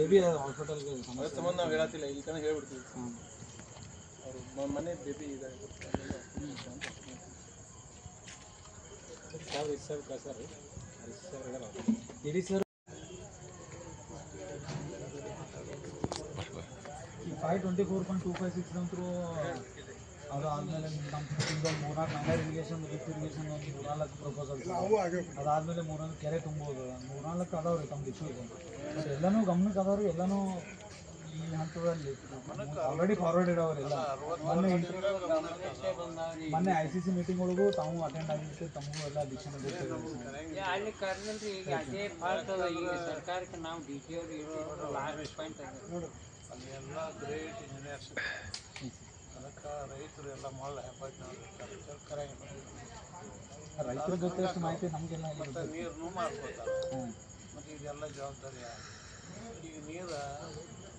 Baby ಹಾಸ್ಪಿಟಲ್ಗೆ ಸಂಬಂಧ ನಾವು ಹೇಳತ್ತಿಲ್ಲ, ಇಲ್ಲಿ ತನಕ ಹೇಳ್ಬಿಡ್ತೀವಿ. ಅವರು ಮನೆ ಬೇಬಿ ಇದಾಗಿದೆ ಇಡೀ ಸರ್ 524.256 ಅಂತೂ ಅದಾದಮೇಲೆ ನಮ್ಮ ಮೂರ್ನಾಲ್ಕು ಅಂಡರ್ ಇರಿಗೇಷನ್ ರಿಪ್ ಇರಿಗೇಷನ್ ಒಂದು 4 ಪ್ರಪೋಸಲ್ಸ್ ಅದಾದಮೇಲೆ 3 ಕೆರೆ ತುಂಬೋದು 4 ಅದಾವೆ ರೀ ತಮ್ಮ ಇಶ್ಯೂಸ್. ಬಟ್ ಎಲ್ಲನೂ ಗಮನಕ್ಕೆ ಅದಾವ್ರಿ, ಎಲ್ಲನೂ ಈ ಹಂತದಲ್ಲಿ ಆಲ್ರೆಡಿ ಫಾರ್ವರ್ಡ್ ಇಡೋರೆಲ್ಲ. ಮೊನ್ನೆ ICC ಮೀಟಿಂಗ್ ಒಳಗೂ ತಾವು ಅಟೆಂಡ್ ಆಗಿರ್ತೀವಿ, ತಮಗೂ ಎಲ್ಲ ಡಿಸಿಷನ್ ಅಲ್ಲಿ ಕರೆದ್ರಿ. ಈಗ ಅದೇ ಫಾಲ್ಟ್ ಈಗ ಸರ್ಕಾರಕ್ಕೆ ನಾವು DG ಅವರು ಲಾಸ್ಟ್ ಪಾಯಿಂಟ್ ಅಲ್ಲಿ ಎಲ್ಲ ಗ್ರೇಟ್ ಇಂಜಿನಿಯರ್ಸ್ ಅದಕ್ಕೆ ರೈತರು ಎಲ್ಲ ಮಳ್ಳ ಹೆಬ್ಬಟ್ಟು ಸರ್ಕಾರ ರೈತರ ಜೊತೆ ಅಷ್ಟು ಮಾಹಿತಿ ನಮಗೆಲ್ಲ ಮತ್ತು ನೀರನ್ನು ಮಾಡ್ಕೊತಾರೆ. ಮತ್ತು ಇದೆಲ್ಲ ಜವಾಬ್ದಾರಿ. ಈಗ ನೀರು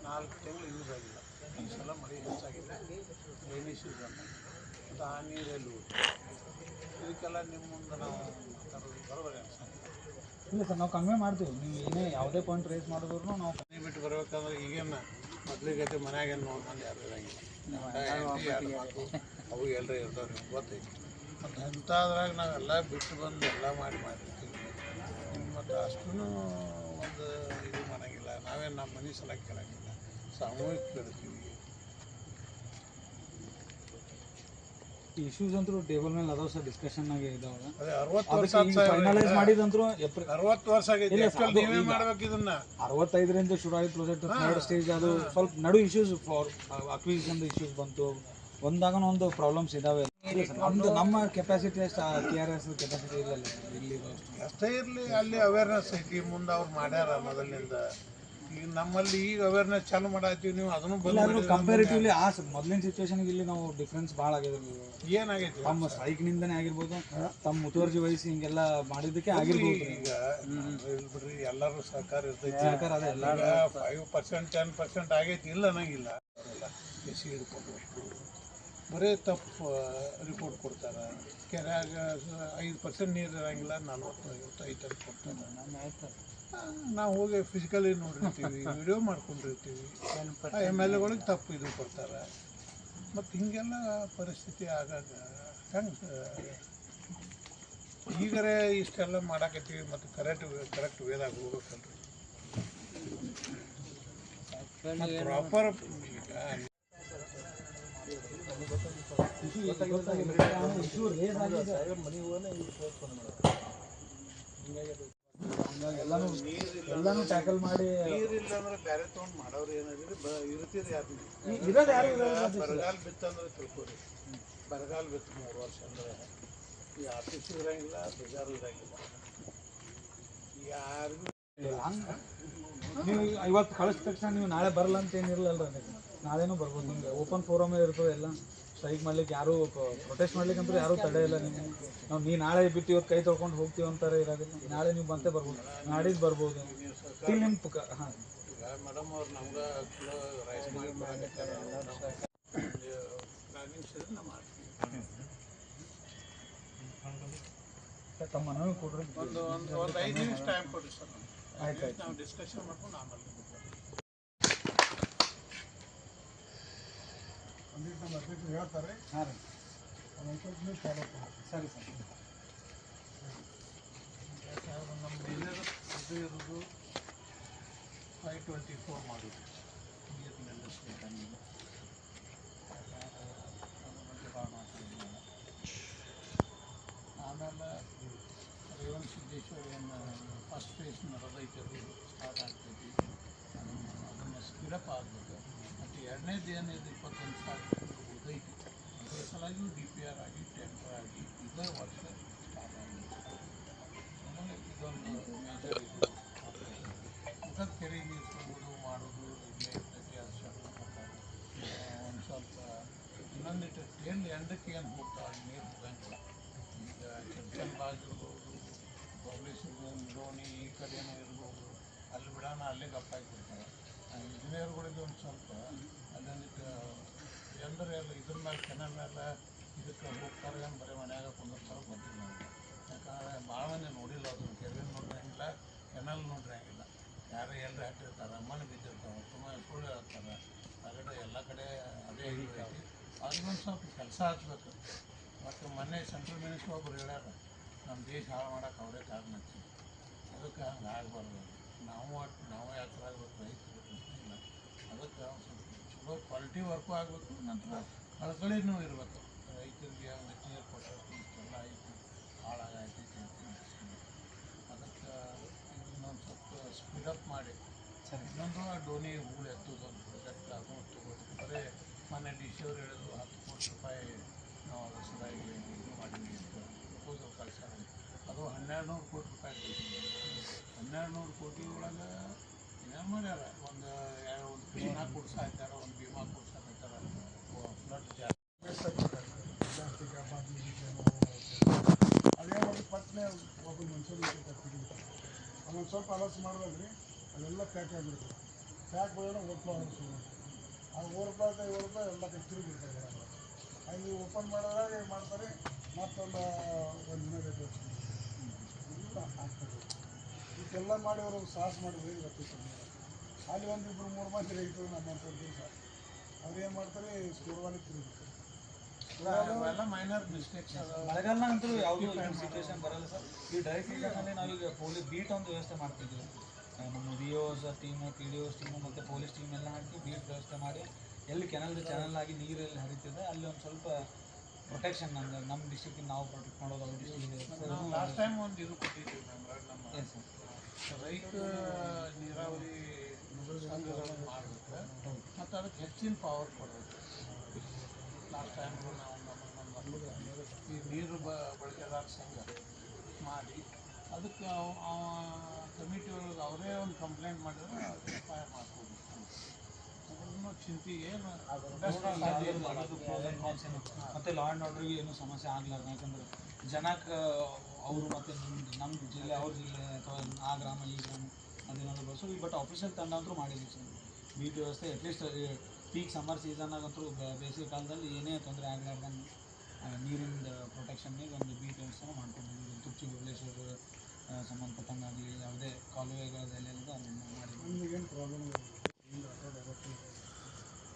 4 ತಿಂಗಳು ಯೂಸ್ ಆಗಿಲ್ಲ. ಈ ಸಲ ಮಳೆ ಹೆಚ್ಚಾಗಿದೆ, ರೈನಿ ಸೀಸನ್. ಮತ್ತು ಆ ನೀರೆಲ್ಲಿ ಇದಕ್ಕೆಲ್ಲ ನಿಮ್ಮ ಮುಂದೆ ನಾವು ಮಾತಾಡೋದು ಬರೋಬರಿ ಅನ್ಸಂಗಿಲ್ಲ. ಇಲ್ಲ ಸರ್, ನಾವು ಕಡಿಮೆ ಮಾಡ್ತೀವಿ. ನೀವು ಏನೇ ಯಾವುದೇ ಪಾಯಿಂಟ್ ರೇಸ್ ಮಾಡಿದ್ರು ನಾವು ಮನೆ ಬಿಟ್ಟು ಬರ್ಬೇಕಂದ್ರೆ ಈಗೇನು ಮೊದಲಿಗೈತೆ ಮನ್ಯಾಗೇನು ನೋಡ್ಕೊಂಡು ಯಾರು ಇರೋಂಗಿಲ್ಲ. ಅವು ಎಲ್ಲರೂ ಇರ್ತಾವೆ, ನಿಮ್ಗೆ ಗೊತ್ತೈತಿ. ಮತ್ತು ಅಂಥದ್ರಾಗ ನಾವೆಲ್ಲ ಬಿಟ್ಟು ಬಂದು ಎಲ್ಲ ಮಾಡಿರ್ತೀವಿ. ಮತ್ತು ಅಷ್ಟೂ ಒಂದು ಇದು ಮಾಡೋಂಗಿಲ್ಲ. ನಾವೇನು ನಮ್ಮ ಮನೆ ಸಲ ಕೇಳೋಂಗಿಲ್ಲ, ಸಾಮೂಹಿಕ ಕೇಳ್ತೀವಿ. ಇಶ್ಯೂಸ್ ಅಂತೂ ಟೇಬಲ್ ಮೇಲೆ ಅದಾವ ಸರ್, ಡಿಸ್ಕಷನ್ನಾಗೆ ಇದಾವೆ. ಅದೇ 60 ವರ್ಷ ಫೈನಲೈಸ್ ಮಾಡಿದಂತರೂ 60 ವರ್ಷ ಆಗೈತಿ. ನೀವೇ ಮಾಡ್ಬೇಕು ಇದನ್ನ. 65ರಿಂದ ಶುರು ಆಗಿ ಪ್ರಾಜೆಕ್ಟ್ 3rd ಸ್ಟೇಜ್. ಅದು ಸ್ವಲ್ಪ ನಡು ಇಶ್ಯೂಸ್ ಫಾರ್ ಅಕ್ವಿಸಿಷನ್ ಇಶ್ಯೂಸ್ ಬಂತು. ಒಂದಾಗ ಒಂದು ಪ್ರಾಬ್ಲಮ್ಸ್ ಇದಾವೆ. ನಮ್ದು ನಮ್ಮ ಕೆಪಾಸಿಟಿ ಅಷ್ಟು KRS ಕೆಪಾಸಿಟಿ ಇಲ್ಲ ಇಲ್ಲಿ. ಎಷ್ಟೇ ಇರಲಿ ಅಲ್ಲಿ ಅವೇರ್ನೆಸ್ ಐತಿ. ಮುಂದೆ ಅವ್ರು ಮಾಡ್ಯಾರ ಮೊದಲಿನಿಂದ. ಈಗ ನಮ್ಮಲ್ಲಿ ಈಗ ಅವೇರ್ನೆಸ್ ಚಾಲು ಮಾಡಾಯ್ತೀವಿ. ನೀವು ಅದನ್ನು ಬಂದು ಕಂಪೇರಿಟಿವ್ಲಿ ಆ ಮೊದಲಿನ ಸಿಚುವೇಶನ್ಗೆ ಇಲ್ಲಿ ನಾವು ಡಿಫ್ರೆನ್ಸ್ ಭಾಳ ಆಗಿದೆ. ಏನಾಗೈತಿ ತಮ್ಮ ಸ್ಟ್ರೈಕ್ನಿಂದನೇ ಆಗಿರ್ಬೋದು, ತಮ್ಮ ಮುತುವರ್ಜಿ ವಹಿಸಿ ಹಿಂಗೆಲ್ಲ ಮಾಡಿದ್ದಕ್ಕೆ ಆಗಿರ್ಬೋದು. ಈಗ ಬಿಡ್ರಿ, ಎಲ್ಲರೂ ಸಹಕಾರ ಇರ್ತೈತಿ. ಸರ್ಕಾರ ಅದೇ ಎಲ್ಲ 5% 10% ಆಗೈತಿ, ಇಲ್ಲ ಅನ್ನಂಗಿಲ್ಲ. ಎಸಿ ಹಿಡ್ಕೊಬೇಕು, ಬರೀ ತಪ್ಪು ರಿಪೋರ್ಟ್ ಕೊಡ್ತಾರೆ. ಕೆರೆಯಾಗ 5% ನೀರು ಇರೋಂಗಿಲ್ಲ, 40-50 ಕೊಡ್ತಾರೆ. ನಾವು ಹೋಗಿ ಫಿಸಿಕಲಿ ನೋಡಿರ್ತೀವಿ, ವಿಡಿಯೋ ಮಾಡ್ಕೊಂಡಿರ್ತೀವಿ. MLAಗಳಿಗೆ ತಪ್ಪು ಇದು ಕೊಡ್ತಾರೆ. ಮತ್ತು ಹಿಂಗೆಲ್ಲ ಪರಿಸ್ಥಿತಿ ಆಗಾಗ ಹೆಂಗೆ ಈಗರೇ ಇಷ್ಟೆಲ್ಲ ಮಾಡಾಕತ್ತೀವಿ. ಮತ್ತು ಕರೆಕ್ಟ್ ವೇದಾಗ ಹೋಗ್ಬೇಕಲ್ರಿ. ಪ್ರಾಪರ್ ಎಲ್ಲಾನು ಟ್ಯಾಕಲ್ ಮಾಡಿ. ನೀರಿಲ್ಲ ಅಂದ್ರೆ ಬೇರೆ ತೊಗೊಂಡು ಮಾಡೋರು ಏನಾದ್ರಿ ಇರ್ತೀರಿ. ಯಾರು ಬರಗಾಲ ಬಿತ್ತಂದ್ರೆ ತಿಳ್ಕೊರಿ. ಬರಗಾಲ ಬಿತ್ತು 3 ವರ್ಷ ಅಂದ್ರೆ ಈ ಆಫೀಸ್ ಇರಂಗಿಲ್ಲ, ಬಜಾರ್ ಇರಂಗಿಲ್ಲ, ಯಾರಿಗೂ. ನೀವು ಇವತ್ತು ಕಳಿಸಿದ ತಕ್ಷಣ ನೀವು ನಾಳೆ ಬರಲ್ಲ ಅಂತ ಏನಿರಲ್ಲ. ನಾಳೆನೂ ಬರ್ಬೋದು. ನಿಮ್ಗೆ ಓಪನ್ ಫೋರಮೇ ಇರ್ತದೆ. ಎಲ್ಲ ಸ್ಟ್ರೈಕ್ ಮಾಡ್ಲಿಕ್ಕೆ ಯಾರು ಪ್ರೊಟೆಸ್ಟ್ ಮಾಡ್ಲಿಕ್ಕೆ ಅಂತೂ ಯಾರೂ ತಡೆ ಇಲ್ಲ. ನಾವು ನಾಳೆ ಬಿಟ್ಟು ಇವತ್ತು ಕೈ ತೊಳ್ಕೊಂಡು ಹೋಗ್ತೀವಿ ಅಂತಾರೆ ಇರೋದಿಲ್ಲ. ನಾಳೆ ನೀವು ಬಂತೆ ಬರ್ಬೋದು, ನಾಡಿದ್ದು ಬರ್ಬೋದು. ನಿಮ್ಮ ಹಾಂ ಮೇಡಮ್ ಅವ್ರು ನಮ್ಗೆ ರೈಸ್ ಮಾಡಿ ತಮ್ಮ ಮನವಿ ಕೊಡ್ರಿ. ಒಂದು 5 ನಿಮಿಷ ಟೈಮ್ ಕೊಡ್ರಿ ಸರ್. ಆಯ್ತು, ನಾವು ಡಿಸ್ಕಷನ್ ಮಾಡ್ಕೊಂಡು ಆಮೇಲೆ ನಮ್ಮ ಅಧ್ಯಕ್ಷರು ಹೇಳ್ತಾರೆ. ಹಾಂ ರೀ, ಒಂದೊಂದು ಫಾಲೋ ಮಾಡಿ. ಸರಿ ಸರ್. ನಮ್ಮ ಮೇಲೇದು ಇದು ಇರೋದು 524 ಮಾಡೋದು. ಆಮೇಲೆ ರೇವಣ್ ಸಿದ್ದೇಶ್ವರ ಏನು ಫಸ್ಟ್ ಫೇಸ್ ನಡೆದೈತೆ, ಅದು ಸ್ಟಾರ್ಟ್ ಆಗ್ತೈತಿ. ಅದನ್ನು ಸ್ಪೀಡಪ್ ಆಗಬೇಕು. ಮತ್ತು 2ನೇದು ಏನಿದೆ 21 ಸಾವಿರ ಉದೈತಿ. ಅದ್ರ ಸಲಾಗಿ DPR ಆಗಿ ಟೆಂಡರ್ ಆಗಿ ಇದೇ ವರ್ಷ ಸ್ಟಾರ್ಟ್ ಆಗಿದೆ. ಆಮೇಲೆ ಇದೊಂದು ಮೇಜರ್ ಇದು ಮುಖದ ಕೆರೆ ನೀರು ತುಂಬೋದು ಮಾಡೋದು ಇಲ್ಲೇ ಇರ್ತೈತಿ. ಅದು ಒಂದು ಸ್ವಲ್ಪ ಇನ್ನೊಂದಿಟ್ಟು ಎಂಡಕ್ಕೆ ಏನು ಹೋಗ್ತಾವೆ ನೀರು ಹೋಗಂಗಿಲ್ಲ. ಈಗ ಚಂಚನ್ ಬಾಜ್ ಇರ್ಬೋದು, ಬಬಲೇಶ್ವರ ಮಿರೋಣಿ ಈ ಕಡೆನೂ ಇರ್ಬೋದು. ಅಲ್ಲಿ ಬಿಡೋಣ ಅಲ್ಲೇ ಗಪ್ಪಾಗಿಬಿಡ್ತಾರೆ. ಇಂಜಿನಿಯರ್ಗಳಿಗೆ ಒಂದು ಸ್ವಲ್ಪ ಅಲ್ಲೊಂದಿಟ್ಟು ಎಂದ್ರೆ ಎಲ್ಲ ಇದ್ರ ಮೇಲೆ ಕೆನಲ್ ಮೇಲೆ ಇದಕ್ಕೆ ಹೋಗ್ತಾರೆ. ಏನು ಬರೀ ಮನ್ಯಾಗ ಕುಂದಿರ್ತಾರೆ ಗೊತ್ತಿಲ್ಲ ನಮಗೆ. ಯಾಕಂದರೆ ಭಾಳ ಮಂದಿ ನೋಡಿಲ್ಲ. ಅದನ್ನು ಕೆರೆ ನೋಡಿರಂಗಿಲ್ಲ, ಕೆನಲ್ ನೋಡಿರಂಗಿಲ್ಲ. ಯಾರು ಎಲ್ಲರೂ ಹಾಕಿರ್ತಾರೆ ಮಣ್ಣು ಬಿದ್ದಿರ್ತಾವೆ ಸುಳ್ಳು ಹೇಳ್ತಾರೆ ಹೊರಗಡೆ ಎಲ್ಲ ಕಡೆ ಅದೇ ಇದು ಐತಿ ಅದನ್ನೊಂದು ಸ್ವಲ್ಪ ಕೆಲಸ ಹಚ್ಬೇಕು. ಮತ್ತು ಮೊನ್ನೆ ಸೆಂಟ್ರಲ್ ಮಿನಿಸ್ಟರ್ ಒಬ್ಬರು ಹೇಳ್ಯಾರ ನಮ್ಮ ದೇಶ ಹಾಳು ಮಾಡೋಕೆ ಅವರೇ ಕಾರಣ ಹಚ್ಚಿ ಅದಕ್ಕೆ ಹಂಗೆ ಆಗಬಾರ್ದು. ನಾವು ಯಾತ್ರೆ ಆಗಬೇಕು ರೈತರು ಪ್ರಶ್ನೆ ಇಲ್ಲ. ಅದಕ್ಕೆ ಒಂದು ಸ್ವಲ್ಪ ಚಲೋ ಕ್ವಾಲಿಟಿ ವರ್ಕು ಆಗಬೇಕು. ನಂತರ ಕಳಕಳಿನೂ ಇರಬೇಕು. ರೈತರಿಗೆ ನೀರು ಕೊಟ್ಟರೆ ಇಷ್ಟೆಲ್ಲ ಐತಿ ಹಾಳಾಗೈತಿ ಅದಕ್ಕೆ ಇನ್ನೊಂದು ಸ್ವಲ್ಪ ಸ್ಪೀಡಪ್ ಮಾಡಿ ಇನ್ನೊಂದು ಡೋನಿ ಹೂಗಳು ಎತ್ತೋದು ಒಂದು ಪ್ರಾಜೆಕ್ಟ್ ಅದನ್ನು ತಗೋದು. ಬರೀ ಮೊನ್ನೆ ಡಿ ಸಿ ಅವ್ರು ಹೇಳಿದ್ರು 10 ಕೋಟಿ ರೂಪಾಯಿ ನಾವು ಅದ್ರ ಸಲುವಾಗಿ ಇದು ಮಾಡಿದ್ವಿ ಅಂತ ಪ್ರಪೋಸಲ್ ಕಳ್ಸ್ಯಾರ. ಅದು 1200 ಕೋಟಿ ರೂಪಾಯಿ ಬೇಕು. 1200 ಕೋಟಿ ಒಳಗೆ ಏನು ಮಾಡ್ಯಾರ ಒಂದು ಬೀಮಾ ಕೊಡ್ಸಾಯ್ತಾರ, ಒಂದು ಬೀಮಾ ಕೊಡ್ಸಾಕತ್ತಾರ ಫ್ಲಡ್ ಜಾಸ್ತಿ ಅದೇ ಒಂದು ಪಟ್ನೆ ಒಬ್ಬ ಮನುಷ್ಯನಿಗೆ ಅದೊಂದು ಸ್ವಲ್ಪ ಆಲೋಚನೆ ಮಾಡಿದ್ರಿ ಅದೆಲ್ಲ ಪ್ಯಾಕ್ ಆಗಿಬಿಡ್ತದೆ. ಪ್ಯಾಕ್ ಹೋದ್ರೆ ಓದ್ತಾ ಆ ₹4 ಎಲ್ಲ ತಿರುಗಿ ಬಿಡ್ತಾರೆ. ಅಲ್ಲಿ ಓಪನ್ ಮಾಡಿದಾಗ ಮಾಡ್ತಾರೆ ಮತ್ತೊಂದು ದಿನ ಬೇಕು ಇಲ್ಲ ಆಗ್ತದೆ. ಇದೆಲ್ಲ ಮಾಡಿ ಅವರು ಸಾಹಸ ಮಾಡಿದ್ರೆ ಇವತ್ತು ಅಲ್ಲಿ ಒಂದಿಬ್ಬರು 3 ಮಂದಿ ರೈತರು ನಮ್ಮಂಥ ದಿವಸ ಅವ್ರು ಏನು ಮಾಡ್ತಾರೆ ಸ್ಟೋರ್ವಾಲಿ ತಿರುಗಿಬಿಡ್ತಾರೆ. ಅವೆಲ್ಲ ಮೈನರ್ ಮಿಸ್ಟೇಕ್ಸ್ ಅದಾವ. ಮಳೆಗಾಲ ಅಂತೂ ಯಾವುದೂ ಸಿಚುವೇಶನ್ ಬರಲ್ಲ ಸರ್. ಈ ಡ್ರೈ ಸೀಸನಲ್ಲಿ ನಾವೀಗ ಪೊಲೀಸ್ ಬೀಟ್ ಒಂದು ವ್ಯವಸ್ಥೆ ಮಾಡ್ತಿದ್ವಿ. ನಮ್ಮ ವಿ ಒಸ್ ಟೀಮು, ಪಿ ಡಿ ಒಸ್ ಟೀಮು ಮತ್ತು ಪೊಲೀಸ್ ಟೀಮ್ ಎಲ್ಲ ಹಾಕಿ ಬೀಟ್ ವ್ಯವಸ್ಥೆ ಮಾಡಿ ಎಲ್ಲಿ ಚಾನಲ್ ಆಗಿ ನೀರೆಲ್ಲಿ ಹರಿತಿದೆ ಅಲ್ಲಿ ಒಂದು ಸ್ವಲ್ಪ ಪ್ರೊಟೆಕ್ಷನ್ ನಮ್ಮ ಡಿಸ್ಟ್ರಿಕ್ಟಿಗೆ ನಾವು ಪ್ರೊಟೆಕ್ಟ್ ಮಾಡೋದು ಅವ್ರ ಡಿಸ್ಟ್ರಿಕ್ಟಿಗೆ. ಲಾಸ್ಟ್ ಟೈಮ್ ಒಂದು ಇದು ಕೊಟ್ಟಿದ್ದೀವಿ ನಮ್ಮ ಎಸ್ ಸರ್. ರೈತ ನೀರಾವರಿ ಸಂಘಗಳನ್ನು ಮಾಡಬೇಕು ಮತ್ತು ಅದಕ್ಕೆ ಹೆಚ್ಚಿನ ಪವರ್ ಕೊಡಬೇಕು. ಲಾಸ್ಟ್ ಟೈಮ್ ನಾವು ನಮ್ಮ ಈ ನೀರು ಬಳಕೆದಾರ ಸಂಘ ಮಾಡಿ ಅದಕ್ಕೆ ಕಮಿಟಿ ಒಳಗೆ ಅವರೇ ಒಂದು ಕಂಪ್ಲೇಂಟ್ ಮಾಡಿದ್ರೆ ಸಹಾಯ ಮಾಡ್ಬೋದು. ಅದನ್ನು ಚಿಂತೆ ಏನು ಮತ್ತು ಲಾ ಆ್ಯಂಡ್ ಆರ್ಡ್ರಿಗೆ ಏನೂ ಸಮಸ್ಯೆ ಆಗಲಾರ್ದು. ಯಾಕಂದ್ರೆ ಜನಕ್ಕೆ ಅವರು ಮತ್ತು ನಮ್ಮ ಜಿಲ್ಲೆ ಅವ್ರ ಜಿಲ್ಲೆ ಅಥವಾ ಆ ಗ್ರಾಮ ಈ ಗ್ರಾಮ ಅದೇನಾದ್ರು ಬಸ್ಸು ಬಟ್ ಆಫೀಷಿಯಲ್ ತಂಡ ಅಂತೂ ಮಾಡಿದ್ದೀವಿ ಸರ್. ಬೀಟ್ ವ್ಯವಸ್ಥೆ ಅಟ್ಲೀಸ್ಟ್ ಪೀಕ್ ಸಮ್ಮರ್ ಸೀಸನ್ನಾಗಂತೂ ಬೇಸಿಗೆ ಕಾಲದಲ್ಲಿ ಏನೇ ತೊಂದರೆ ಆಗಲಾರ್ದಂಗೆ ನೀರಿನ ಪ್ರೊಟೆಕ್ಷನ್ಗೆ ಒಂದು ಬೀಟ್ ವ್ಯವಸ್ಥೆ ಮಾಡ್ಕೊಂಡಿದ್ದೀವಿ. ತುರ್ಚಿ ಹುಬ್ಳೇಶ್ವರ ಸಂಬಂಧಪಟ್ಟಂಗಾಗಲಿ ಯಾವುದೇ ಕಾಲುವೆಗಳದೆಲ್ಲ ಅದನ್ನು ಮಾಡಿ ನಮಗೇನು ಪ್ರಾಬ್ಲಮ್ ಇಲ್ಲ.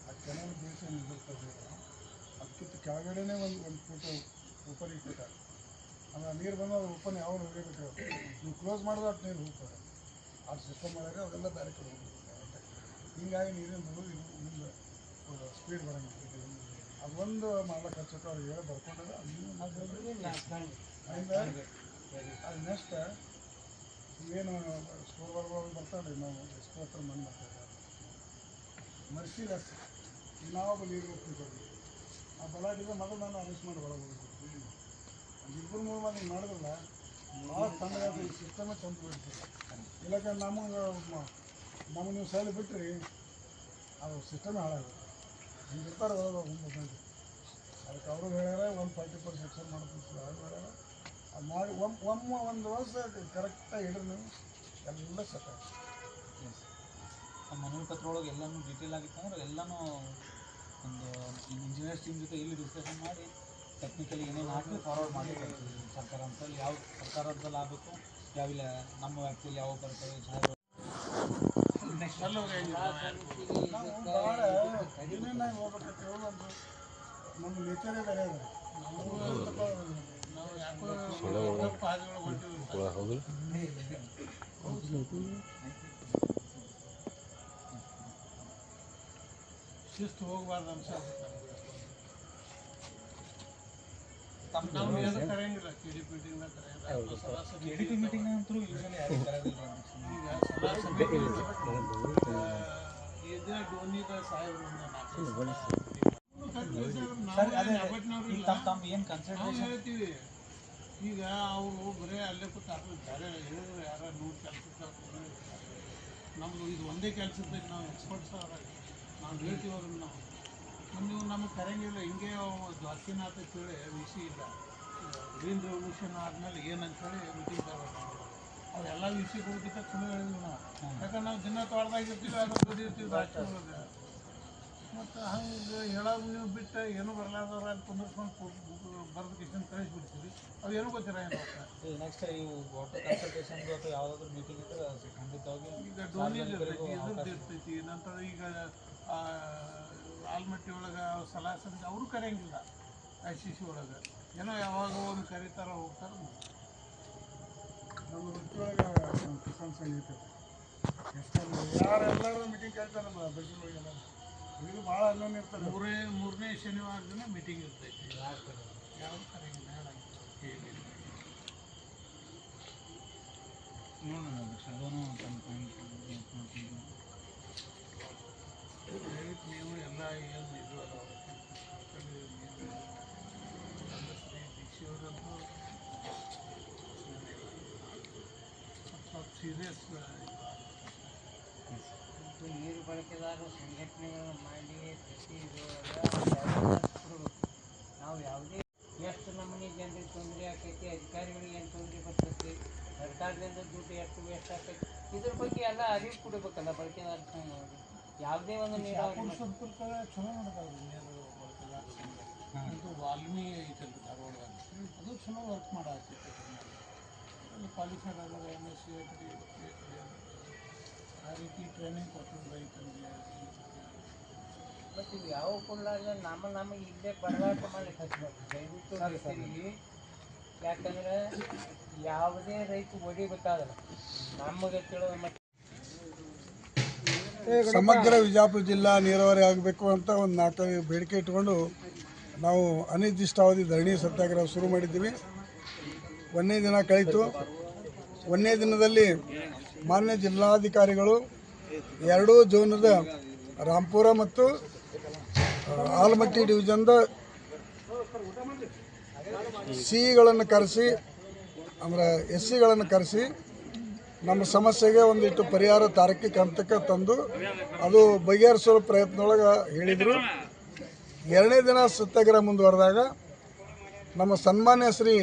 ಆ ಕೆನಲ್ ಬೇಸ ನಿಂದಿರ್ತದೆ ಅದಕ್ಕಿಂತ ಕೆಳಗಡೆನೇ ಒಂದು ಫೋಟೋ ಓಪನ್ ಇಟ್ಟಿದ್ದಾರೆ. ಆಮೇಲೆ ನೀರು ಬಂದು ಅದು ಓಪನ್ ಯಾವ ಹೋಗಬೇಕು ನೀವು ಕ್ಲೋಸ್ ಮಾಡಿದ್ರೆ ಅದು ನೀರು ಹೋಗ್ತದೆ. ಆ ಸಿಸ್ಟಮ್ ಮಾಡಿದ್ರೆ ಅದೆಲ್ಲ ಬೇರೆ ಕಡೆ ಹೋಗ್ಬೇಕು. ಹೀಗಾಗಿ ನೀರಿನ ಬರೋದು ಇನ್ನೊಂದು ಸ್ಪೀಡ್ ಬರೋಂಗಿಲ್ಲ. ಅದೊಂದು ಮಾಡ್ಲಿಕ್ಕೆ ಹಚ್ಚಕ್ಕೆ ಅವ್ರು ಹೇಳಿ ಬರ್ಕೊಂಡ್ರೆ ಅದು ನೆಕ್ಸ್ಟ್ ಏನು ಸ್ಟೋರ್ಗಳು ಬರ್ತಾರೆ ನಾವು ಎಷ್ಟು ಹತ್ರ ಮಣ್ಣು ಬರ್ತಾರೆ ಮರ್ಸಿಲೆಸ್ ನಾವು ನೀರು ಹೋಗ್ತಿದ್ದೀವಿ. ಆ ಬಲಾಟಿಗೆ ಮೊದಲು ನಾನು ಅರೆಸ್ಟ್ ಮಾಡಿ ಒಳಗೆ ಹೋಗ್ತೀನಿ. ಒಂದು 2-3 ಮಂದಿ ಮಾಡಿದ್ರಲ್ಲ ಭಾಳ ತಣ್ಣಗಾದ ಈ ಸಿಸ್ಟಮೇ ತಂದು ಬಿಡ್ತೀವಿ. ಇಲ್ಲಕ್ಕೆ ನಮಗೆ ನೀವು ಸೈಲ್ ಬಿಟ್ಟರೆ ಅದು ಸಿಸ್ಟಮೇ ಹಾಳಾಗುತ್ತೆ. ಹಿಂಗೆ ಇರ್ತಾರೆ ಒಳಗೆ ಮಂದಿ. ಅದಕ್ಕೆ ಅವರು ಹೇಳ್ಯಾರ 144 ಸೆಕ್ಷನ್ ಮಾಡ್ತೀನಿ ಹೇಳ್ಯಾರ. ಅದು ಮಾಡಿ ಒಂದು ವರ್ಷ ಕರೆಕ್ಟಾಗಿ ಹಿಡಿದು ನೀವು ಎಲ್ಲ ಸೆಟ್ ಆಗುತ್ತೆ. ಮನವಿ ಪತ್ರ ಒಳಗೆ ಎಲ್ಲನೂ ಡೀಟೇಲ್ ಆಗಿತ್ತು ಅಂದ್ರೆ ಎಲ್ಲನೂ ಒಂದು ಇಂಜಿನಿಯರ್ಸ್ ಟೀಮ್ ಜೊತೆ ಇಲ್ಲಿ ಡಿಸ್ಕಷನ್ ಮಾಡಿ ಟೆಕ್ನಿಕಲಿ ಏನೇನು ಹಾಕಿ ಫಾರ್ವರ್ಡ್ ಮಾಡಿ ಸರ್ಕಾರ ಅಂತಲ್ಲಿ ಯಾವ ಸರ್ಕಾರದಲ್ಲಿ ಆಗಬೇಕು ಯಾವಿಲ್ಲ ನಮ್ಮ ವ್ಯಾಪ್ತಿಯಲ್ಲಿ ಯಾವ ಬರ್ತವೆ ನೆಕ್ಸ್ಟ್ ನಾವು ಭಾಳ ಕಡಿಮೆನಾಗಿ ಹೋಗ್ಬೇಕಂತ ಹೇಳಿ ಒಂದು ನಮ್ಮ ನೇಚರೇ ಬೇರೆ ಇದೆ. ನಾವು ಯಾಕೋ ತಪ್ಪು ಹಾದಿಗಳು ಹೊಂಟಿವಿ. ಶಿಸ್ತು ಹೋಗಬಾರ್ದು ಅನ್ಸುತ್ತೆ ನಮ್ಗೆ. ನಾವು ಏನು ಕರೆಯಂಗಿಲ್ಲ ಕೆ ಡಿ ಪಿ ಮೀಟಿಂಗ್ನ ಕರೆಯಂಗಿಲ್ಲ. ಕೆ ಡಿ ಪಿ ಮೀಟಿಂಗ್ ಅಂತೂ ಯೂಶಲಿ ಯಾರಿಗೆ ಕರೆಯೋದಿಲ್ಲ. ಈಗ ಸಲಹಾ ಸಮಿತಿ ಇದೇ ಡೋನಿದ ಸಾಹೇಬ್ರು ತಮ್ಮ ಏನು ಕನ್ಸಿಡರೇಷನ್ ಹೇಳ್ತೀವಿ. ಈಗ ಅವರು ಬರೀ ಅಲ್ಲೇ ಕೂತಾರೆ ಬೇರೆ ಹೇಳಿದ್ರು ಯಾರು 100 ಕೆಲಸಕ್ಕೆ ನಮ್ಮದು ಇದು ಒಂದೇ ಕೆಲಸದ ನಾವು ಎಕ್ಸ್ಪರ್ಟ್ಸ್ ನಾವು ಹೇಳ್ತೀವಿ ಅವ್ರನ್ನ. ನಾವು ನೀವು ನಮಗೆ ಕರೆಯಂಗಿಲ್ಲ. ಹಿಂಗೆ ದ್ವಾರಕಿನಾಥ್ ಅಂತೇಳಿ ವಿಷ ಇಲ್ಲ ಗ್ರೀನ್ ರೆವಲ್ಯೂಷನ್ ಆದಮೇಲೆ ಏನಂತೇಳಿ ಮೀಟಿಂಗ್ ತಗೋಬೇಕು. ಅವೆಲ್ಲ ವಿಷಯ ಹೋಗಿದ್ದ ಚಲೋ ಹೇಳಿದ್ವಿ ನಾವು. ಯಾಕಂದ್ರೆ ನಾವು ದಿನ ತೋಟದಾಗಿರ್ತೀವಿ, ಅದ್ರ ಬದಿರ್ತೀವಿ ರಾಜಕೀಯ ಒಳಗೆ. ಮತ್ತು ಹಂಗೆ ಹೇಳೋದು ನೀವು ಬಿಟ್ಟು ಏನೂ ಬರಲಾರ್ದವ್ರ ಅಲ್ಲಿ ಕುಂದಿರ್ಸ್ಕೊಂಡು ಬರೆದು ಕಿಶನ್ ಕಳಿಸ್ಬಿಡ್ತೀವಿ ಅವು ಏನೂ ಗೊತ್ತಿರ ಏನು ಈ ನೆಕ್ಸ್ಟ್ ಈ ವಾಟರ್ ಕನ್ಸಲ್ಟೇಷನ್ದು ಅಥವಾ ಯಾವುದಾದ್ರೂ ಮೀಟಿಂಗ್ ಇದ್ದರೆ ಖಂಡಿತವಾಗಿ ಈಗ ಡೋನಿದು ಇರ್ತೈತಿ ಇದ್ರದ್ದು ಇರ್ತೈತಿ ನಂತರ ಈಗ ಆಲ್ಮಟ್ಟಿ ಒಳಗೆ ಸಲಹಾ ಸಮಿತಿ ಅವರು ಕರೆಯಂಗಿಲ್ಲ ICC ಒಳಗೆ ಏನೋ ಯಾವಾಗ ಒಂದು ಕರೀತಾರ ಹೋಗ್ತಾರೆ ನಮ್ಮ ವೃತ್ತಿಯೊಳಗೆ ಕಿಸಾನ್ ಸಂಘ ಇರ್ತೈತೆ ಯಾರೆಲ್ಲರೂ ಮೀಟಿಂಗ್ ಕೇಳ್ತಾರೆ ನಮ್ಮ ಬೆಂಗಳೂರಿಗೆಲ್ಲ ಇದು ಭಾಳ ಅಲ್ಲೇ ಇರ್ತಾರೆ. ಮೂರನೇ ಶನಿವಾರ ದಿನ ಮೀಟಿಂಗ್ ಇರ್ತೈತಿ ಯಾರು ಕರೆಯಂಗಿಲ್ಲ ನೀವು ಎಲ್ಲ ಏನು ಇದು ಅಲ್ಲ ದೀಕ್ಷೆಯವರಂತೂ ಸ್ವಲ್ಪ ಸೀರಿಯಸ್ ನೀರು ಬಳಕೆದಾರರ ಸಂಘಟನೆಗಳನ್ನು ಮಾಡಿ ಪ್ರತಿ ನಾವು ಯಾವುದೇ ಎಷ್ಟು ನಮೂನಿ ಜನರಿಗೆ ತೊಂದರೆ ಆಕೈತಿ ಅಧಿಕಾರಿಗಳಿಗೆ ಏನು ತೊಂದರೆ ಬರ್ತೈತಿ ಸರ್ಕಾರದಿಂದ ದುಡ್ಡು ಎಷ್ಟು ವೇಸ್ಟ್ ಆಕೈತಿ ಇದ್ರ ಬಗ್ಗೆ ಎಲ್ಲ ಅರಿವು ಕೊಡಬೇಕಲ್ಲ ಬಳಕೆದಾರ ಸಂಘವಾಗಿ ಯಾವುದೇ ಒಂದು ನೀರಾವರಿ ಸಂಪರ್ಕ ಚಲೋ ಮಾಡೋದಾದ್ರೆ ನೀರು ಬಳಕೆದಾರ ಸಂಘ ಇದು ವಾಲ್ಮೀಕಿ ಐತಲ್ಲ ಧಾರವಾಡದಾಗ ಅದು ಚಲೋ ವರ್ಕ್ ಮಾಡಾಕೈತಿ ಅಲ್ಲಿ ಕ್ವಾಲಿಫೈಡ್ ಆದಾಗ MSc ಆ ರೀತಿ ಟ್ರೈನಿಂಗ್ ಕೊಟ್ಟರು ರೈತರಿಗೆ ಮತ್ತು ಇವು ಯಾವ ಕೊಡಲಾರ್ದ ನಮಗೆ ಇಲ್ಲೇ ಬರಲಾಟ ಮಾಡಿ ಹಚ್ಚಬೇಕು ದಯವಿಟ್ಟು ರೈತರಿಗೆ ಯಾಕಂದ್ರೆ ಯಾವುದೇ ರೈತ ಒಡಿ ಗೊತ್ತಾಗಲ್ಲ ನಮಗೆ ತಿಳಿದ ಮತ್ತೆ ಸಮಗ್ರ ವಿಜಯಪುರ ಜಿಲ್ಲಾ ನೀರಾವರಿ ಆಗಬೇಕು ಅಂತ ಒಂದು 4 ಬೇಡಿಕೆ ಇಟ್ಕೊಂಡು ನಾವು ಅನಿರ್ದಿಷ್ಟಾವಧಿ ಧರಣಿ ಸತ್ಯಾಗ್ರಹ ಶುರು ಮಾಡಿದ್ದೀವಿ. 1ನೇ ದಿನ ಕಳೆಯಿತು. 1ನೇ ದಿನದಲ್ಲಿ ಮಾನ್ಯ ಜಿಲ್ಲಾಧಿಕಾರಿಗಳು 2 ಝೋನದ ರಾಂಪುರ ಮತ್ತು ಆಲಮಟ್ಟಿ ಡಿವಿಷನ್ದ ಸಿಗಳನ್ನು ಕರೆಸಿ ಅಂದರೆ SCಗಳನ್ನು ಕರೆಸಿ ನಮ್ಮ ಸಮಸ್ಯೆಗೆ ಒಂದಿಷ್ಟು ಪರಿಹಾರ ತಾರ್ಕಿಕ ಹಂತಕ್ಕೆ ತಂದು ಅದು ಬಗೆಹರಿಸೋ ಪ್ರಯತ್ನದೊಳಗೆ ಹೇಳಿದರು. 2ನೇ ದಿನ ಸತ್ಯಾಗ್ರಹ ಮುಂದುವರೆದಾಗ ನಮ್ಮ ಸನ್ಮಾನ್ಯ ಶ್ರೀ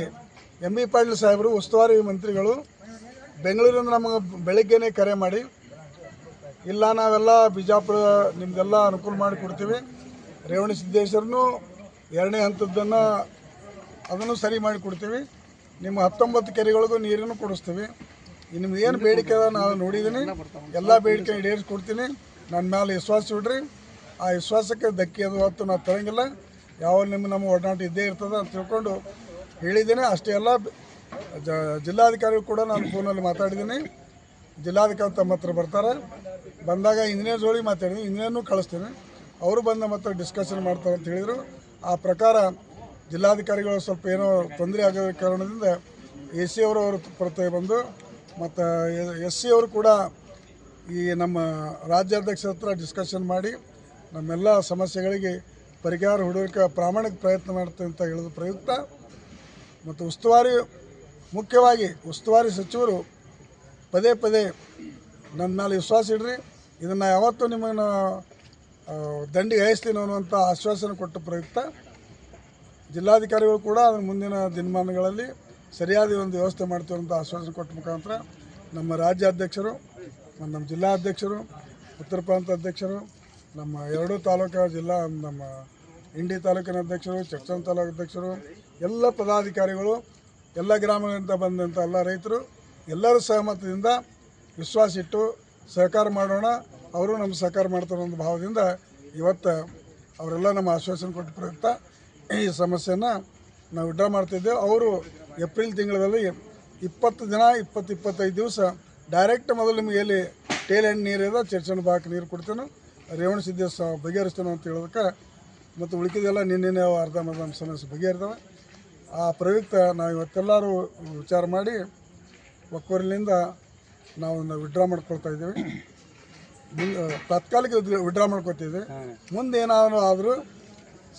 MB ಪಾಟೀಲ್ ಸಾಹೇಬರು ಉಸ್ತುವಾರಿ ಮಂತ್ರಿಗಳು ಬೆಂಗಳೂರಿಂದ ನಮಗೆ ಬೆಳಗ್ಗೆನೇ ಕರೆ ಮಾಡಿ ಇಲ್ಲ ನಾವೆಲ್ಲ ಬಿಜಾಪುರ ನಿಮ್ಮದೆಲ್ಲ ಅನುಕೂಲ ಮಾಡಿ ಕೊಡ್ತೀವಿ, ರೇವಣ ಸಿದ್ದೇಶ್ವರನು 2ನೇ ಹಂತದ್ದನ್ನು ಅದನ್ನು ಸರಿ ಮಾಡಿ ಕೊಡ್ತೀವಿ, ನಿಮ್ಮ 19 ಕೆರೆಗಳಿಗೂ ನೀರನ್ನು ಕೊಡಿಸ್ತೀವಿ, ನಿಮ್ದು ಏನು ಬೇಡಿಕೆ ಅದ ನಾನು ನೋಡಿದ್ದೀನಿ, ಎಲ್ಲ ಬೇಡಿಕೆ ಈಡೇರಿಸ್ಕೊಡ್ತೀನಿ, ನನ್ನ ಮೇಲೆ ವಿಶ್ವಾಸ ಇಡ್ರಿ. ಆ ವಿಶ್ವಾಸಕ್ಕೆ ಧಕ್ಕೆ ಅದು ಹೊತ್ತು ನಾವು ತರಂಗಿಲ್ಲ, ಯಾವ ನಮ್ಮ ಒಡನಾಟ ಇದ್ದೇ ಇರ್ತದೆ ಅಂತ ತಿಳ್ಕೊಂಡು ಹೇಳಿದ್ದೇನೆ. ಅಷ್ಟೇ ಅಲ್ಲ, ಜಿಲ್ಲಾಧಿಕಾರಿಗಳು ಕೂಡ ನಾನು ಫೋನಲ್ಲಿ ಮಾತಾಡಿದ್ದೀನಿ. ಜಿಲ್ಲಾಧಿಕಾರಿ ತಮ್ಮ ಹತ್ರ ಬರ್ತಾರೆ, ಬಂದಾಗ ಇಂಜಿನಿಯರ್ ಜೋಡಿ ಮಾತಾಡಿದ್ದೀನಿ, ಇಂಜಿನಿಯರ್ನೂ ಕಳಿಸ್ತೀನಿ, ಅವರು ಬಂದ ಮತ್ತೆ ಡಿಸ್ಕಷನ್ ಮಾಡ್ತಾರೆ ಅಂತ ಹೇಳಿದರು. ಆ ಪ್ರಕಾರ ಜಿಲ್ಲಾಧಿಕಾರಿಗಳು ಸ್ವಲ್ಪ ಏನೋ ತೊಂದರೆ ಆಗೋ ಕಾರಣದಿಂದ AC ಅವರು ಪ್ರತಿ ಬಂದು ಮತ್ತು SC ಅವರು ಕೂಡ ಈ ನಮ್ಮ ರಾಜ್ಯಾಧ್ಯಕ್ಷರ ಹತ್ರ ಡಿಸ್ಕಷನ್ ಮಾಡಿ ನಮ್ಮೆಲ್ಲ ಸಮಸ್ಯೆಗಳಿಗೆ ಪರಿಹಾರ ಹುಡುಕಕ್ಕೆ ಪ್ರಾಮಾಣಿಕ ಪ್ರಯತ್ನ ಮಾಡ್ತೇವೆ ಅಂತ ಹೇಳಿದ ಪ್ರಯುಕ್ತ ಮತ್ತು ಮುಖ್ಯವಾಗಿ ಉಸ್ತುವಾರಿ ಸಚಿವರು ಪದೇ ಪದೇ ನನ್ನ ಮೇಲೆ ವಿಶ್ವಾಸ ಇಡ್ರಿ, ಇದನ್ನು ಯಾವತ್ತೂ ನಿಮ್ಮನ್ನು ದಂಡಿಗೆ ಹಾಯಿಸ್ತೀನಿ ಅನ್ನುವಂಥ ಆಶ್ವಾಸನೆ ಕೊಟ್ಟ ಪ್ರಯುಕ್ತ ಜಿಲ್ಲಾಧಿಕಾರಿಗಳು ಕೂಡ ಅದನ್ನು ಮುಂದಿನ ದಿನಮಾನಗಳಲ್ಲಿ ಸರಿಯಾದ ಒಂದು ವ್ಯವಸ್ಥೆ ಮಾಡ್ತೀವಿ ಅಂತ ಆಶ್ವಾಸನೆ ಕೊಟ್ಟ ಮುಖಾಂತರ ನಮ್ಮ ರಾಜ್ಯಾಧ್ಯಕ್ಷರು, ನಮ್ಮ ಜಿಲ್ಲಾಧ್ಯಕ್ಷರು, ಉತ್ತರ ಪ್ರಾಂತ ಅಧ್ಯಕ್ಷರು, ನಮ್ಮ 2 ತಾಲೂಕು ನಮ್ಮ ಇಂಡಿ ತಾಲೂಕಿನ ಅಧ್ಯಕ್ಷರು, ಚಕ್ಚನ್ ತಾಲೂಕು ಅಧ್ಯಕ್ಷರು, ಎಲ್ಲ ಪದಾಧಿಕಾರಿಗಳು, ಎಲ್ಲ ಗ್ರಾಮಗಳಿಂದ ಬಂದಂಥ ಎಲ್ಲ ರೈತರು ಎಲ್ಲರ ಸಹಮತದಿಂದ ವಿಶ್ವಾಸ ಇಟ್ಟು ಸಹಕಾರ ಮಾಡೋಣ, ಅವರು ನಮ್ಮ ಸಹಕಾರ ಮಾಡ್ತಾರೆ ಅನ್ನೋ ಭಾವದಿಂದ ಇವತ್ತು ಅವರೆಲ್ಲ ನಮ್ಮ ಆಶ್ವಾಸನೆ ಕೊಟ್ಟ ಪ್ರಯುಕ್ತ ಈ ಸಮಸ್ಯೆಯನ್ನು ನಾವು ವಿಡ್ರಾ ಮಾಡ್ತಿದ್ದೇವೆ. ಅವರು ಏಪ್ರಿಲ್ ತಿಂಗಳಲ್ಲಿ 20 ದಿನ 25 ದಿವಸ ಡೈರೆಕ್ಟ್ ಮೊದಲು ನಿಮಗೆ ಎಲ್ಲಿ ಟೇಲ್ ಎಂಡ್ ನೀರಿದೆ ಚರ್ಚನ ಭಾಗಕ್ಕೆ ನೀರು ಕೊಡ್ತೇನೆ, ರೇವಣ ಸಿದ್ದೇಶ ಬಗೆಹರಿಸ್ತೇನೆ ಅಂತ ಹೇಳೋದಕ್ಕೆ ಮತ್ತು ಉಳಿಕಿದೆಲ್ಲ ನಿನ್ನೆ ಅರ್ಧಂಬರ್ಧ ಸಮಸ್ಯೆ ಬಗೆಹರಿದವೆ. ಆ ಪ್ರಯುಕ್ತ ನಾವು ಇವತ್ತೆಲ್ಲರೂ ವಿಚಾರ ಮಾಡಿ ಒಕ್ಕೂರಿನಿಂದ ನಾವು ವಿಡ್ರಾ ಮಾಡ್ಕೊಳ್ತಾ ಇದ್ದೀವಿ. ತಾತ್ಕಾಲಿಕ ವಿಡ್ರಾ ಮಾಡ್ಕೊತಿದ್ವಿ. ಮುಂದೆ ಏನಾದರೂ ಆದರೂ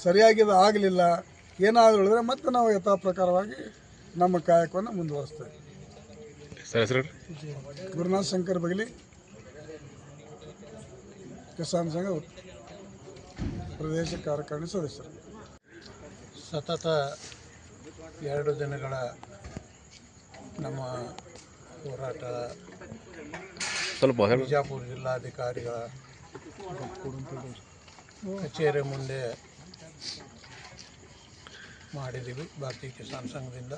ಸರಿಯಾಗಿದ್ದು ಆಗಲಿಲ್ಲ, ಏನಾದರೂ ಹೇಳಿದ್ರೆ ಮತ್ತೆ ನಾವು ಯಥಾ ಪ್ರಕಾರವಾಗಿ ನಮ್ಮ ಕಾಯಕವನ್ನು ಮುಂದುವರಿಸ್ತೇವೆ. ಗುರುನಾಥ್ ಶಂಕರ್ ಬಗಲಿ, ಕಿಸಾನ್ ಸಂಘ ಪ್ರದೇಶ ಕಾರ್ಯಕಾರಿಣಿ ಸದಸ್ಯರು. ಸತತ 2 ದಿನಗಳ ನಮ್ಮ ಹೋರಾಟ ಬಿಜಾಪುರ ಜಿಲ್ಲಾಧಿಕಾರಿಗಳ ಕಚೇರಿ ಮುಂದೆ ಮಾಡಿದ್ದೀವಿ ಭಾರತೀಯ ಕಿಸಾನ್ ಸಂಘದಿಂದ.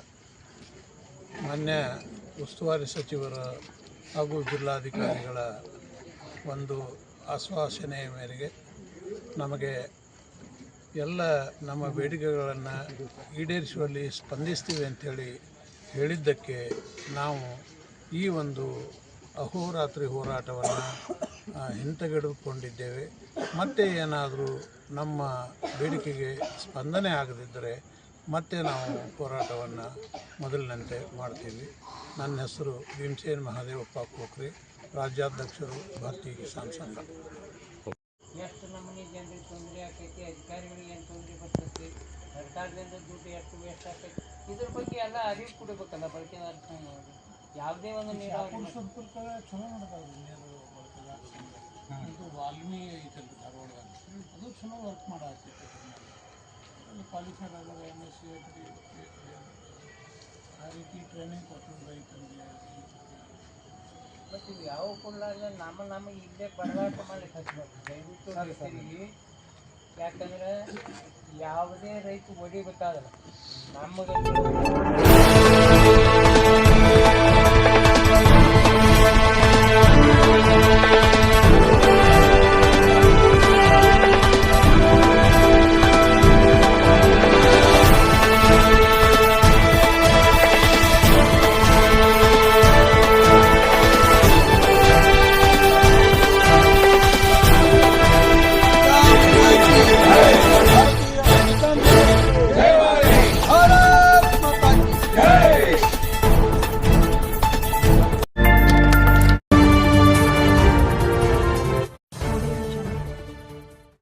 ಮಾನ್ಯ ಉಸ್ತುವಾರಿ ಸಚಿವರ ಹಾಗೂ ಜಿಲ್ಲಾಧಿಕಾರಿಗಳ ಒಂದು ಆಶ್ವಾಸನೆಯ ಮೇರೆಗೆ ನಮಗೆ ಎಲ್ಲ ನಮ್ಮ ಬೇಡಿಕೆಗಳನ್ನು ಈಡೇರಿಸುವಲ್ಲಿ ಸ್ಪಂದಿಸ್ತೀವಿ ಅಂಥೇಳಿ ಹೇಳಿದ್ದಕ್ಕೆ ನಾವು ಈ ಒಂದು ಅಹೋರಾತ್ರಿ ಹೋರಾಟವನ್ನು ಹಿಂತೆಗೆದುಕೊಂಡಿದ್ದೇವೆ. ಮತ್ತೆ ಏನಾದರೂ ನಮ್ಮ ಬೇಡಿಕೆಗೆ ಸ್ಪಂದನೆ ಆಗದಿದ್ದರೆ ಮತ್ತೆ ನಾವು ಹೋರಾಟವನ್ನು ಮೊದಲಿನಂತೆ ಮಾಡ್ತೀವಿ. ನನ್ನ ಹೆಸರು ಭೀಮಸೇನ್ ಮಹಾದೇವಪ್ಪ ಕೋಕ್ರೆ, ರಾಜ್ಯಾಧ್ಯಕ್ಷರು ಭಾರತೀಯ ಕಿಸಾನ್ ಸಂಘ. ಎಷ್ಟು ನಮೂನಿ ಜನರಿಗೆ ತೊಂದರೆ ಆಕೈತಿ, ಅಧಿಕಾರಿಗಳಿಗೆ ಏನು ತೊಂದರೆ ಬರ್ತೈತಿ, ಸರ್ಕಾರದಿಂದ ದುಡ್ಡು ಎಷ್ಟು ವೇಸ್ಟ್ ಆಕೈತಿ, ಇದ್ರ ಬಗ್ಗೆ ಎಲ್ಲ ಅರಿವು ಕೊಡಬೇಕಲ್ಲ ಬಳಕೆದಾರ ಸಂಘ. ಯಾವುದೇ ಒಂದು ನೀರಾವರಿ ಸಂಪರ್ಕ ಚಲೋ ನಡೆದಾವೆ. ನೀರು ಬಳಕೆದಾರ ಸಂಘ ಇದು ವಾಲ್ಮೀಕಿ ಐತಲ್ಲ ಧಾರವಾಡದಾಗ, ಅದು ಚಲೋ ವರ್ಕ್ ಮಾಡಾಕೈತಿ. ಅಲ್ಲಿ ಕ್ವಾಲಿಫೈಡ್ ಆದಾಗ MSc ಆ ರೀತಿ ಟ್ರೈನಿಂಗ್ ಕೊಟ್ಟರು ರೈತರಿಗೆ. ಮತ್ತು ಇವು ಯಾವ ಕೊಡಲಾರ್ದ ನಮ್ಮ ಇಲ್ಲೇ ಬಡದಾಟ ಮಾಡ್ಲಿಕ್ಕೆ ಹಚ್ಬೇಕು ದಯವಿಟ್ಟು ರೈತರಿಗೆ. ಯಾಕಂದ್ರೆ ಯಾವುದೇ ರೈತ ಹೊಡಿಬೇಕಾಗಲ್ಲ ನಮಗೆ